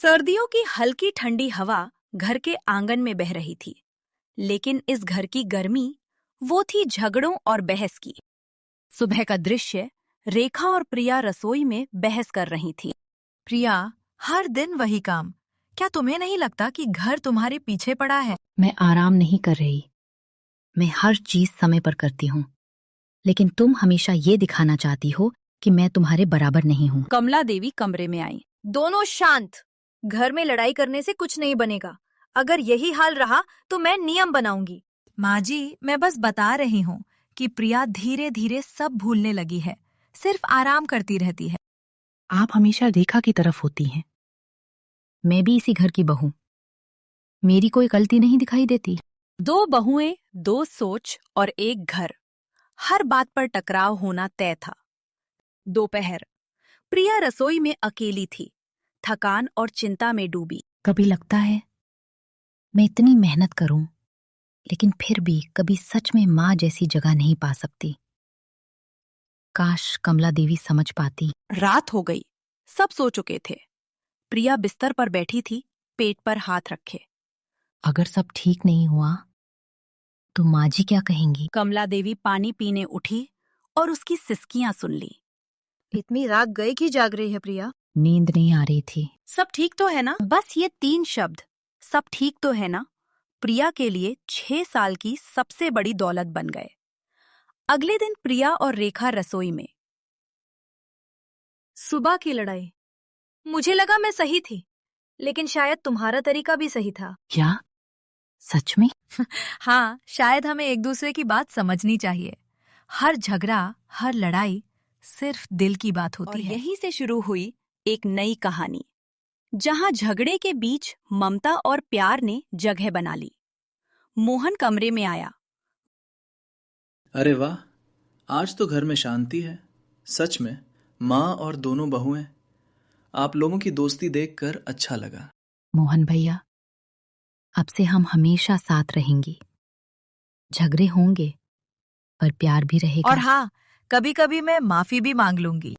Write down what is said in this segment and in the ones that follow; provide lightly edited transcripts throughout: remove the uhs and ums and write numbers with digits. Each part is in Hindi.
सर्दियों की हल्की ठंडी हवा घर के आंगन में बह रही थी, लेकिन इस घर की गर्मी वो थी झगड़ों और बहस की। सुबह का दृश्य, रेखा और प्रिया रसोई में बहस कर रही थी। प्रिया, हर दिन वही काम। क्या तुम्हें नहीं लगता कि घर तुम्हारे पीछे पड़ा है? मैं आराम नहीं कर रही। मैं हर चीज समय पर करती हूँ, लेकिन तुम हमेशा ये दिखाना चाहती हो कि मैं तुम्हारे बराबर नहीं हूँ। कमला देवी कमरे में आई। दोनों शांत। घर में लड़ाई करने से कुछ नहीं बनेगा। अगर यही हाल रहा तो मैं नियम बनाऊंगी। माँ जी, मैं बस बता रही हूँ कि प्रिया धीरे धीरे सब भूलने लगी है, सिर्फ आराम करती रहती है। आप हमेशा रेखा की तरफ होती हैं। मैं भी इसी घर की बहू। मेरी कोई गलती नहीं दिखाई देती। दो बहुएं, दो सोच और एक घर। हर बात पर टकराव होना तय था। दोपहर, प्रिया रसोई में अकेली थी, थकान और चिंता में डूबी। कभी लगता है मैं इतनी मेहनत करूं, लेकिन फिर भी कभी सच में माँ जैसी जगह नहीं पा सकती। काश कमला देवी समझ पाती। रात हो गई, सब सो चुके थे। प्रिया बिस्तर पर बैठी थी, पेट पर हाथ रखे। अगर सब ठीक नहीं हुआ तो माँ जी क्या कहेंगी? कमला देवी पानी पीने उठी और उसकी सिसकियां सुन ली। इतनी रात गए कि जाग रही है प्रिया? नींद नहीं आ रही थी। सब ठीक तो है ना? बस ये 3 शब्द, सब ठीक तो है ना, प्रिया के लिए 6 साल की सबसे बड़ी दौलत बन गए। अगले दिन प्रिया और रेखा रसोई में। सुबह की लड़ाई। मुझे लगा मैं सही थी, लेकिन शायद तुम्हारा तरीका भी सही था। क्या? सच में? हाँ, शायद हमें एक दूसरे की बात समझनी चाहिए। हर झगड़ा, हर लड़ाई सिर्फ दिल की बात और होती है। यहीं से शुरू हुई एक नई कहानी, जहां झगड़े के बीच ममता और प्यार ने जगह बना ली। मोहन कमरे में आया। अरे वाह, आज तो घर में शांति है। सच में माँ और दोनों बहुएं। आप लोगों की दोस्ती देखकर अच्छा लगा। मोहन भैया, अब से हम हमेशा साथ रहेंगे। झगड़े होंगे पर प्यार भी रहेगा। और हाँ, कभी कभी मैं माफी भी मांग लूंगी।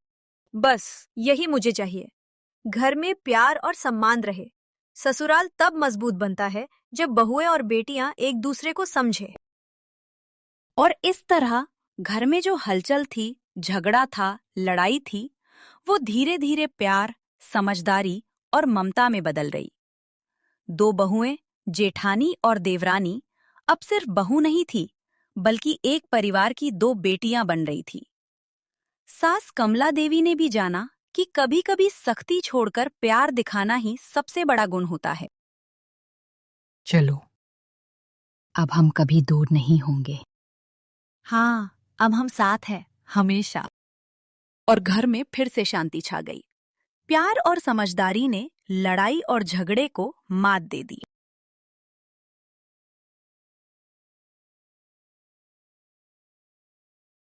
बस यही मुझे चाहिए। घर में प्यार और सम्मान रहे। ससुराल तब मजबूत बनता है जब बहुएं और बेटियां एक दूसरे को समझे। और इस तरह घर में जो हलचल थी, झगड़ा था, लड़ाई थी, वो धीरे धीरे प्यार, समझदारी और ममता में बदल रही। 2 बहुएं, जेठानी और देवरानी, अब सिर्फ बहू नहीं थी, बल्कि एक परिवार की 2 बेटियां बन रही थी। सास कमला देवी ने भी जाना कि कभी-कभी सख्ती छोड़कर प्यार दिखाना ही सबसे बड़ा गुण होता है। चलो, अब हम कभी दूर नहीं होंगे। हाँ, अब हम साथ हैं, हमेशा। और घर में फिर से शांति छा गई। प्यार और समझदारी ने लड़ाई और झगड़े को मात दे दी।